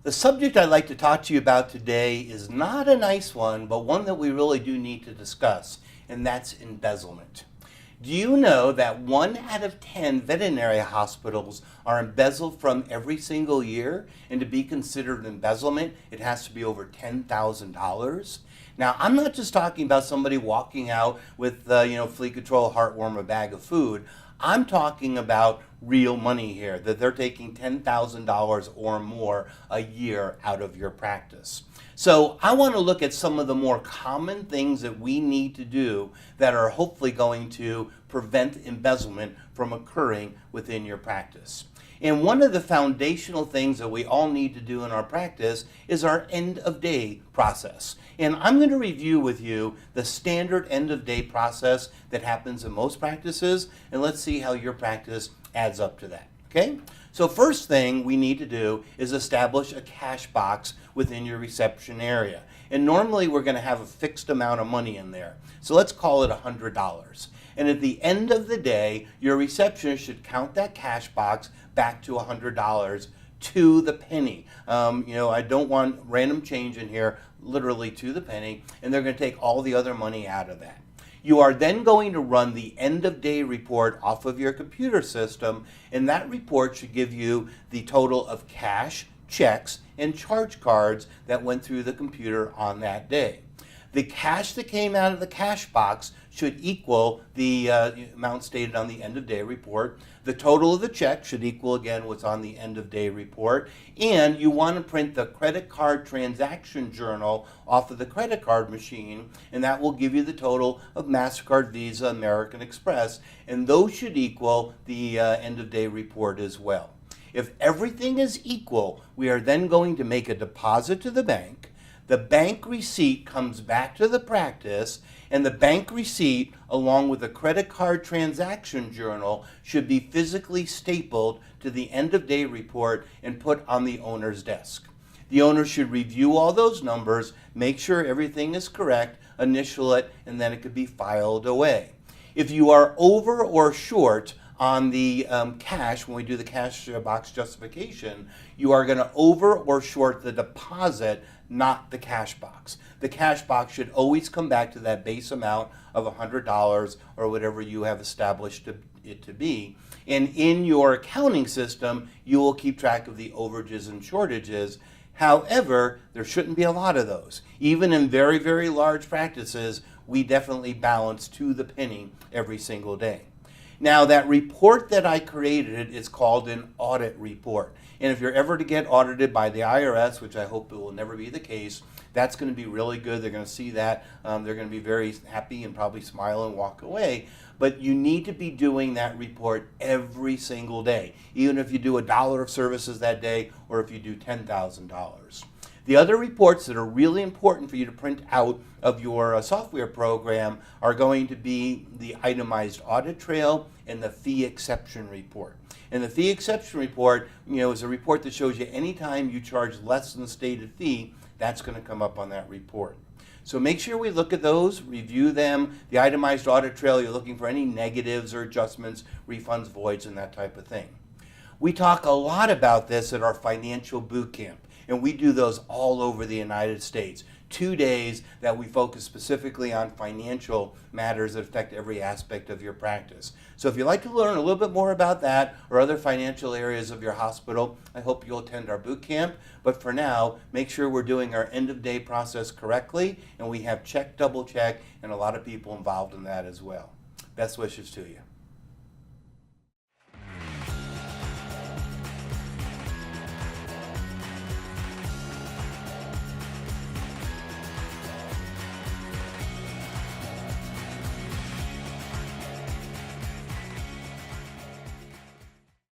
The subject I'd like to talk to you about today is not a nice one, but one that we really do need to discuss, and that's embezzlement. Do you know that 1 out of 10 veterinary hospitals are embezzled from every single year? And to be considered embezzlement, it has to be over $10,000. Now, I'm not just talking about somebody walking out with, flea control, heartworm, a bag of food. I'm talking about real money here, that they're taking $10,000 or more a year out of your practice. So I want to look at some of the more common things that we need to do that are hopefully going to prevent embezzlement from occurring within your practice. And one of the foundational things that we all need to do in our practice is our end of day process. And I'm going to review with you the standard end of day process that happens in most practices, and let's see how your practice adds up to that. Okay? So first thing we need to do is establish a cash box within your reception area. And normally we're going to have a fixed amount of money in there. So let's call it $100. And at the end of the day, your receptionist should count that cash box back to $100 to the penny. I don't want random change in here, literally to the penny, and they're going to take all the other money out of that. You are then going to run the end of day report off of your computer system, and that report should give you the total of cash, checks, and charge cards that went through the computer on that day. The cash that came out of the cash box should equal the amount stated on the end of day report. The total of the check should equal, again, what's on the end of day report. And you want to print the credit card transaction journal off of the credit card machine, and that will give you the total of MasterCard, Visa, American Express, and those should equal the end of day report as well. If everything is equal, we are then going to make a deposit to the bank. The bank receipt comes back to the practice, and the bank receipt, along with the credit card transaction journal, should be physically stapled to the end of day report and put on the owner's desk. The owner should review all those numbers, make sure everything is correct, initial it, and then it could be filed away. If you are over or short on the cash, when we do the cash box justification, you are going to over or short the deposit, not the cash box. The cash box should always come back to that base amount of $100 or whatever you have established it to be. And in your accounting system, you will keep track of the overages and shortages. However, there shouldn't be a lot of those. Even in very, very large practices, we definitely balance to the penny every single day. Now, that report that I created is called an audit report. And if you're ever to get audited by the IRS, which I hope it will never be the case, that's going to be really good. They're going to see that. They're going to be very happy and probably smile and walk away. But you need to be doing that report every single day, even if you do $1 of services that day or if you do $10,000. The other reports that are really important for you to print out of your software program are going to be the itemized audit trail and the fee exception report. And the fee exception report, is a report that shows you anytime you charge less than the stated fee, that's going to come up on that report. So make sure we look at those, review them. The itemized audit trail, you're looking for any negatives or adjustments, refunds, voids, and that type of thing. We talk a lot about this at our financial boot camp. And we do those all over the United States. 2 days that we focus specifically on financial matters that affect every aspect of your practice. So if you'd like to learn a little bit more about that or other financial areas of your hospital, I hope you'll attend our boot camp. But for now, make sure we're doing our end of day process correctly, and we have check, double check, and a lot of people involved in that as well. Best wishes to you.